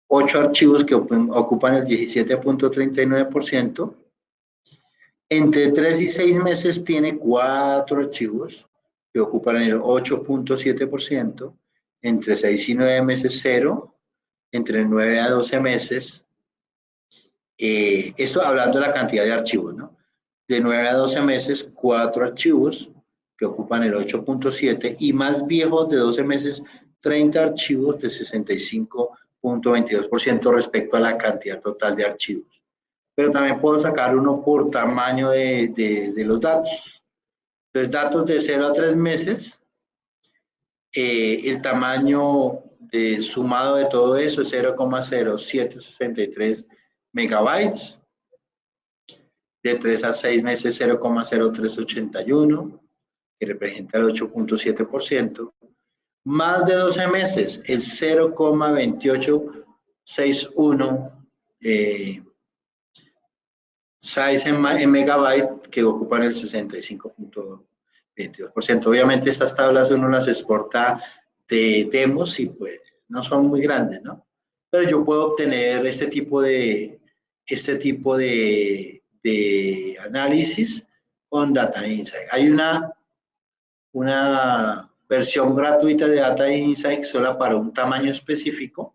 8 archivos que ocupan el 17.39%, entre 3 y 6 meses tiene 4 archivos que ocupan el 8.7%, entre 6 y 9 meses 0, entre 9 a 12 meses, esto hablando de la cantidad de archivos, ¿no? De 9 a 12 meses, 4 archivos que ocupan el 8.7 y más viejos de 12 meses, 30 archivos de 65.22% respecto a la cantidad total de archivos. Pero también puedo sacar uno por tamaño de los datos. Entonces, datos de 0 a 3 meses, el tamaño sumado de todo eso es 0,0763 megabytes. De 3 a 6 meses 0,0381, que representa el 8.7%. Más de 12 meses el 0,2861 size en megabytes, que ocupan el 65.22%. Obviamente estas tablas uno las exporta de demos y pues no son muy grandes, ¿no? Pero yo puedo obtener este tipo de análisis con Data Insight. Hay una versión gratuita de Data Insight solo para un tamaño específico,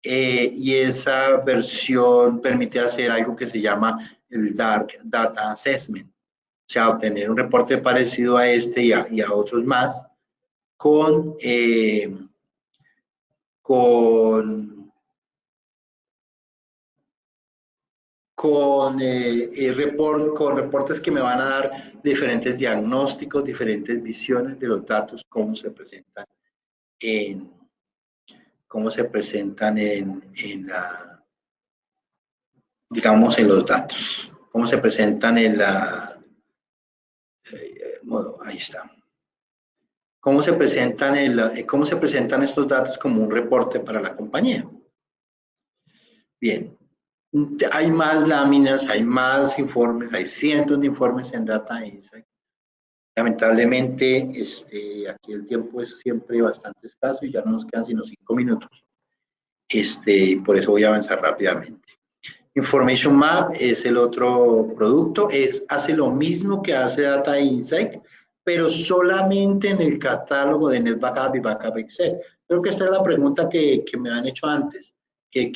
y esa versión permite hacer algo que se llama el Dark Data Assessment, o sea, obtener un reporte parecido a este y a otros más con reportes que me van a dar diferentes diagnósticos, diferentes visiones de los datos, cómo se presentan digamos, en los datos, cómo se presentan en la, ahí está, cómo se presentan estos datos como un reporte para la compañía. Bien, hay más láminas, hay más informes, hay cientos de informes en Data Insight. Lamentablemente, aquí el tiempo es siempre bastante escaso y ya no nos quedan sino 5 minutos. Por eso voy a avanzar rápidamente. Information Map es el otro producto, hace lo mismo que hace Data Insight, pero solamente en el catálogo de NetBackup y Backup Excel. Creo que esta es la pregunta que me han hecho antes, que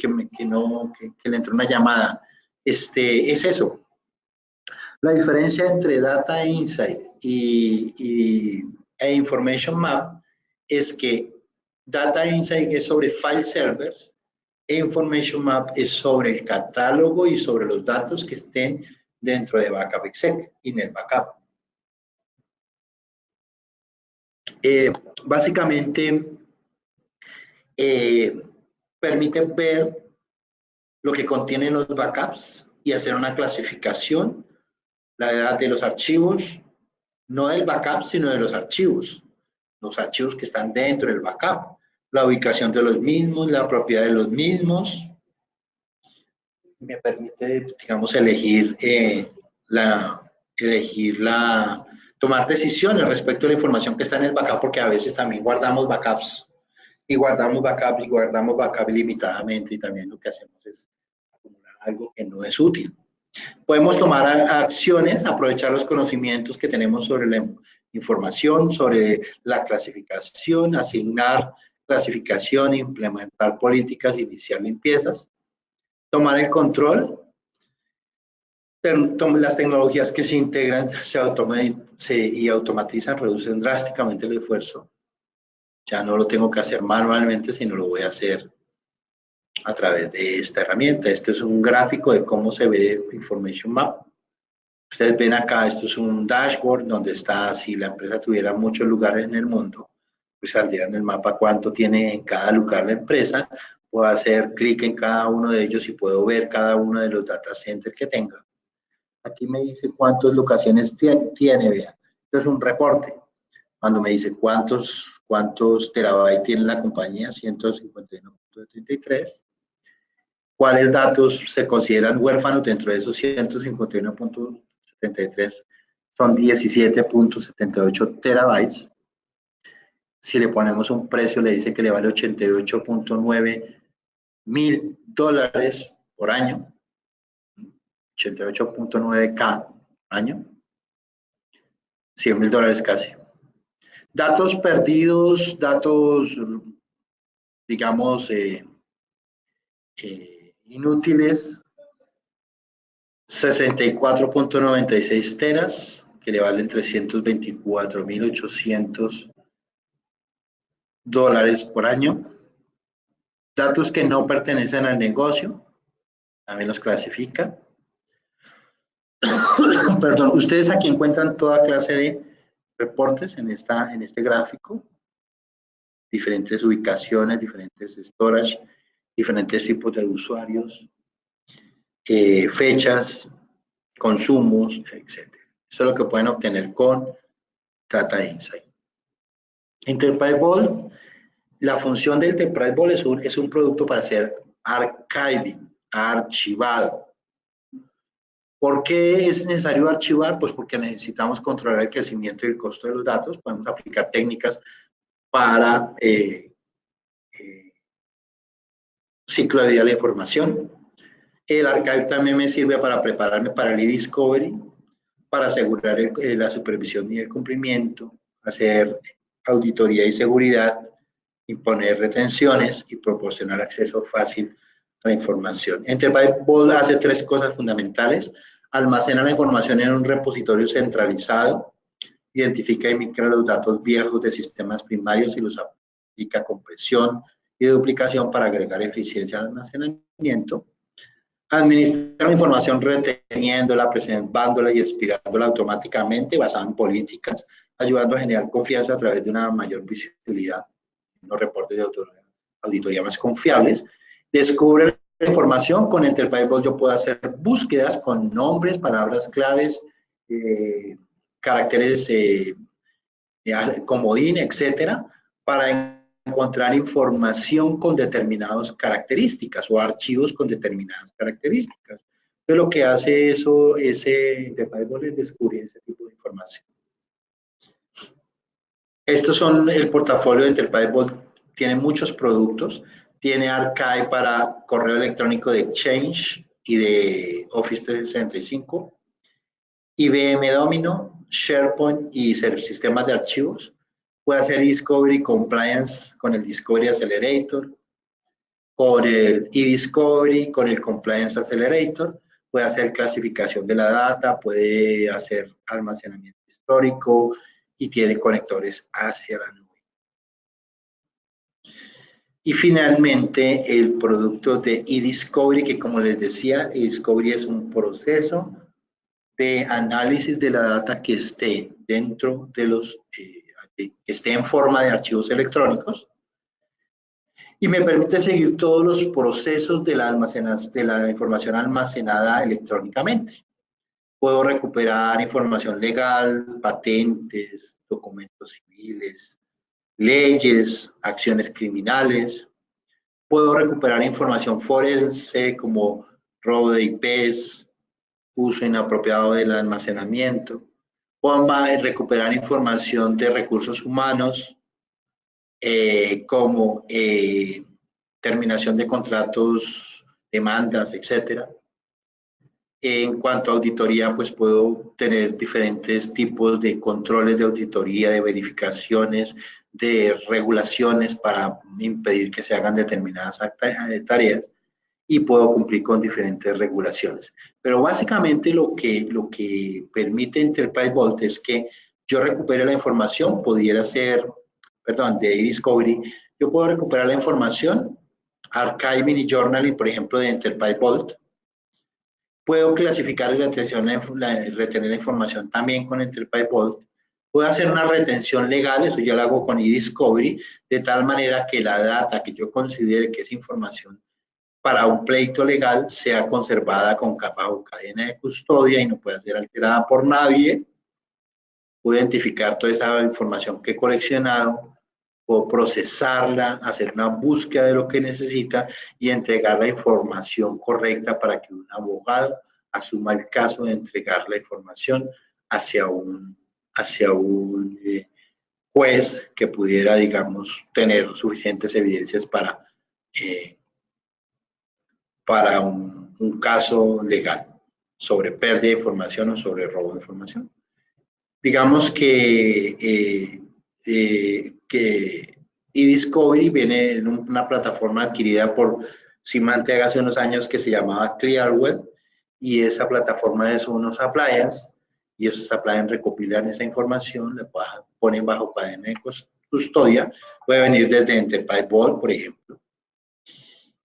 le entró una llamada. Es eso. La diferencia entre Data Insight e Information Map es que Data Insight es sobre file servers, e Information Map es sobre el catálogo y sobre los datos que estén dentro de Backup Exec y NetBackup. Básicamente, permite ver lo que contienen los backups y hacer una clasificación, la edad de los archivos, no del backup, sino de los archivos que están dentro del backup, la ubicación de los mismos, la propiedad de los mismos. Me permite, digamos, tomar decisiones respecto a la información que está en el backup, porque a veces también guardamos backups ilimitadamente, y también lo que hacemos es acumular algo que no es útil. Podemos tomar acciones, aprovechar los conocimientos que tenemos sobre la información, sobre la clasificación, asignar clasificación, implementar políticas, iniciar limpiezas, tomar el control. Las tecnologías que se integran y automatizan reducen drásticamente el esfuerzo. Ya no lo tengo que hacer manualmente, sino lo voy a hacer a través de esta herramienta. Este es un gráfico de cómo se ve Information Map. Ustedes ven acá, esto es un dashboard donde está, si la empresa tuviera muchos lugares en el mundo, pues saldría en el mapa cuánto tiene en cada lugar la empresa. Puedo hacer clic en cada uno de ellos y puedo ver cada uno de los data centers que tenga. Aquí me dice cuántas locaciones tiene, vean. Esto es un reporte. Cuando me dice cuántos terabytes tiene la compañía, 151.73. ¿Cuáles datos se consideran huérfanos dentro de esos 151.73? Son 17.78 terabytes. Si le ponemos un precio, le dice que le vale 88.9 mil dólares por año. 88.9K año. 100 mil dólares casi. Datos perdidos, datos, digamos, inútiles, 64.96 teras, que le valen 324.800 dólares por año. Datos que no pertenecen al negocio, también los clasifica. Perdón, ustedes aquí encuentran toda clase de reportes en este gráfico, diferentes ubicaciones, diferentes storage, diferentes tipos de usuarios, fechas, consumos, etc. Eso es lo que pueden obtener con Data Insight. Enterprise Vault, la función de Enterprise Vault es un producto para hacer archiving, archivado. ¿Por qué es necesario archivar? Pues porque necesitamos controlar el crecimiento y el costo de los datos. Podemos aplicar técnicas para ciclo de vida de la información. El archive también me sirve para prepararme para el e-discovery, para asegurar la supervisión y el cumplimiento, hacer auditoría y seguridad, imponer retenciones y proporcionar acceso fácil a la información. Enterprise Vault hace tres cosas fundamentales: almacena la información en un repositorio centralizado, identifica y migra los datos viejos de sistemas primarios y los aplica compresión y duplicación para agregar eficiencia al almacenamiento. Administra la información reteniéndola, preservándola y expirándola automáticamente basada en políticas, ayudando a generar confianza a través de una mayor visibilidad, unos reportes de auditoría más confiables. Descubre la información. Con Enterprise Vault yo puedo hacer búsquedas con nombres, palabras claves, caracteres comodín, etcétera, para encontrar información con determinadas características o archivos con determinadas características. Entonces, lo que hace eso, Enterprise Vault, es descubrir ese tipo de información. Estos son el portafolio de Enterprise Vault. Tiene muchos productos. Tiene Archive para correo electrónico de Exchange y de Office 365, IBM Domino, SharePoint y sistemas de archivos. Puede hacer Discovery Compliance con el Discovery Accelerator, con el eDiscovery, con el Compliance Accelerator. Puede hacer clasificación de la data, puede hacer almacenamiento histórico y tiene conectores hacia la nube. Y finalmente, el producto de eDiscovery, que como les decía, eDiscovery es un proceso de análisis de la data que esté dentro de los, que esté en forma de archivos electrónicos, y me permite seguir todos los procesos de la información almacenada electrónicamente. Puedo recuperar información legal, patentes, documentos civiles, leyes, acciones criminales. Puedo recuperar información forense como robo de IPs, uso inapropiado del almacenamiento. Puedo recuperar información de recursos humanos, como terminación de contratos, demandas, etc. En cuanto a auditoría, pues puedo tener diferentes tipos de controles de auditoría, de verificaciones, de regulaciones para impedir que se hagan determinadas tareas, y puedo cumplir con diferentes regulaciones. Pero básicamente lo que permite Enterprise Vault es que yo recupere la información, de eDiscovery, yo puedo recuperar la información archiving y journaling, por ejemplo, de Enterprise Vault. Puedo clasificar la retención, retener la información también con Enterprise Vault. Puedo hacer una retención legal, eso ya lo hago con eDiscovery, de tal manera que la data que yo considere que es información para un pleito legal sea conservada bajo cadena de custodia y no pueda ser alterada por nadie. Puedo identificar toda esa información que he coleccionado, puedo procesarla, hacer una búsqueda de lo que necesita y entregar la información correcta para que un abogado asuma el caso de entregar la información hacia un juez que pudiera, digamos, tener suficientes evidencias para un caso legal sobre pérdida de información o sobre robo de información. Digamos que eDiscovery viene en una plataforma adquirida por Symantec hace unos años que se llamaba Clearwell, y esa plataforma es unos appliance, y esos appliance recopilan esa información, la ponen bajo cadena de custodia, puede venir desde Enterprise Vault, por ejemplo,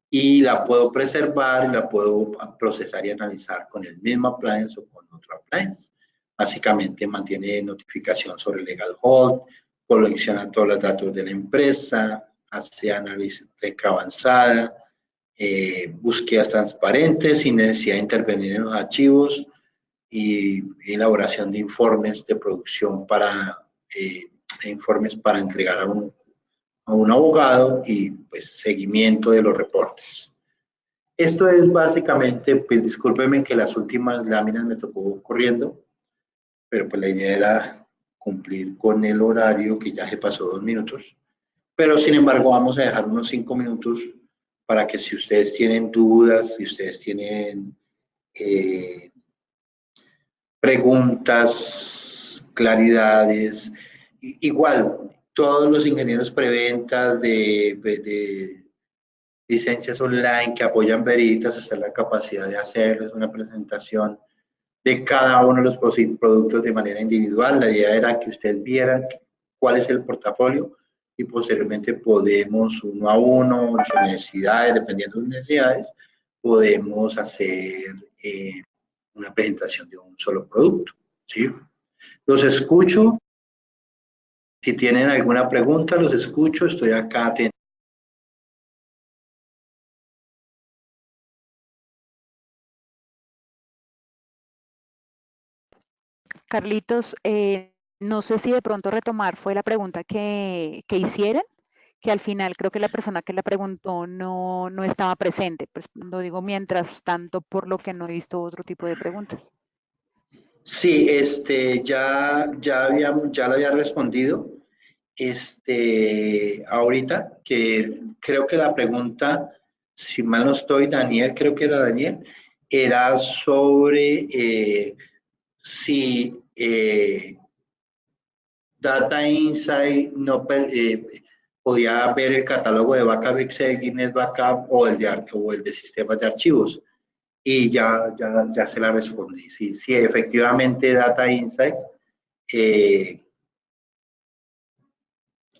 y la puedo preservar y la puedo procesar y analizar con el mismo appliance o con otro appliance. Básicamente mantiene notificación sobre legal hold, colecciona todos los datos de la empresa, hace análisis avanzada, búsquedas transparentes sin necesidad de intervenir en los archivos y elaboración de informes de producción informes para entregar a un abogado y pues seguimiento de los reportes. Esto es básicamente, pues discúlpenme que las últimas láminas me tocó corriendo, pero pues la idea era cumplir con el horario que ya se pasó 2 minutos, pero sin embargo vamos a dejar unos 5 minutos para que si ustedes tienen dudas, si ustedes tienen preguntas, claridades, igual todos los ingenieros preventas de licencias online que apoyan Veritas, hasta la capacidad de hacerles una presentación de cada uno de los productos de manera individual. La idea era que ustedes vieran cuál es el portafolio y posteriormente podemos uno a uno, sus necesidades, dependiendo de sus necesidades, podemos hacer una presentación de un solo producto. ¿Sí? Los escucho. Si tienen alguna pregunta, los escucho. Estoy acá atento. Carlitos, no sé si de pronto retomar fue la pregunta que hicieron, que al final creo que la persona que la preguntó no estaba presente. Pues lo digo mientras tanto, por lo que no he visto otro tipo de preguntas. Sí, ya lo había respondido. Ahorita, que creo que la pregunta, si mal no estoy, Daniel, creo que era Daniel, era sobre si Data Insight no podía ver el catálogo de Backup Excel, Guinness Backup o el de sistemas de archivos. Y ya se la respondí. Sí, sí, efectivamente Data Insight.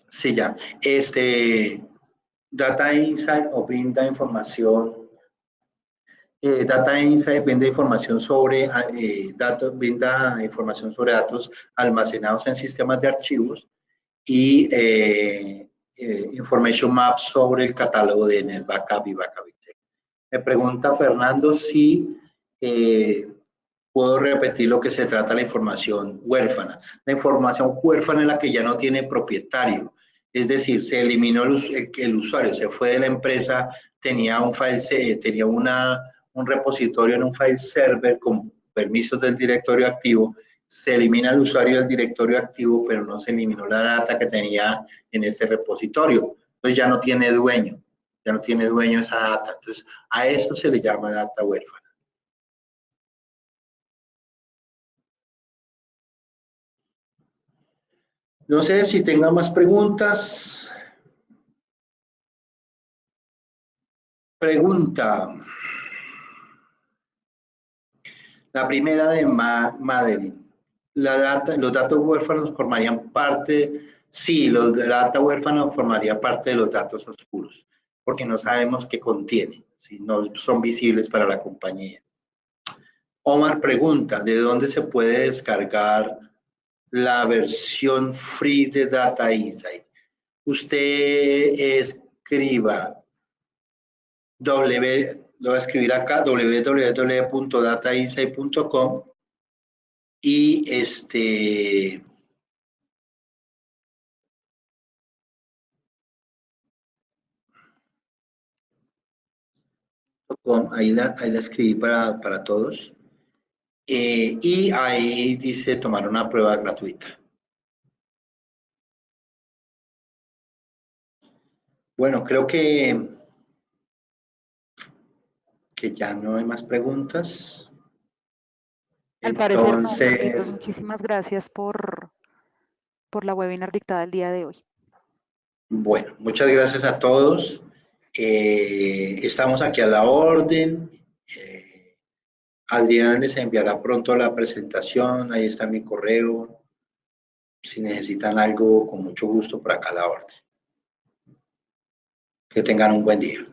Sí, ya. Data Insight o brinda información. Data Insight brinda información sobre datos almacenados en sistemas de archivos y Information Maps sobre el catálogo de NetBackup y Backup. Me pregunta Fernando si puedo repetir lo que se trata la información huérfana. La información huérfana es la que ya no tiene propietario. Es decir, se eliminó el usuario, se fue de la empresa, tenía un file, tenía un repositorio en un file server con permisos del directorio activo. Se elimina el usuario del directorio activo, pero no se eliminó la data que tenía en ese repositorio. Entonces ya no tiene dueño, esa data. Entonces a eso se le llama data huérfana. No sé si tenga más preguntas. Pregunta. La primera de Madeline. Los datos huérfanos formarían parte, sí, los de la data huérfana formaría parte de los datos oscuros. porque no sabemos qué contiene, si no son visibles para la compañía. Omar pregunta, ¿de dónde se puede descargar la versión free de Data Insight? Usted escriba lo voy a escribir acá, www.datainsight.com y ahí la escribí para todos. Y ahí dice tomar una prueba gratuita. Bueno, creo que ya no hay más preguntas. Al parecer no, Carlitos, Entonces, muchísimas gracias por la webinar dictada el día de hoy. bueno, muchas gracias a todos. Estamos aquí a la orden. Adriana les enviará pronto la presentación. Ahí está mi correo. Si necesitan algo, con mucho gusto, por acá a la orden. Que tengan un buen día.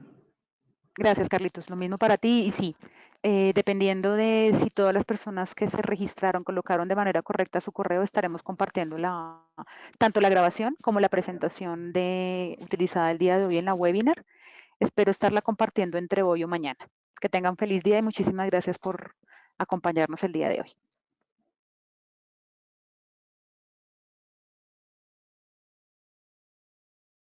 Gracias, Carlitos. Lo mismo para ti. Y sí, dependiendo de si todas las personas que se registraron colocaron de manera correcta su correo, estaremos compartiendo tanto la grabación como la presentación utilizada el día de hoy en la webinar. Espero estarla compartiendo entre hoy o mañana. Que tengan feliz día y muchísimas gracias por acompañarnos el día de hoy.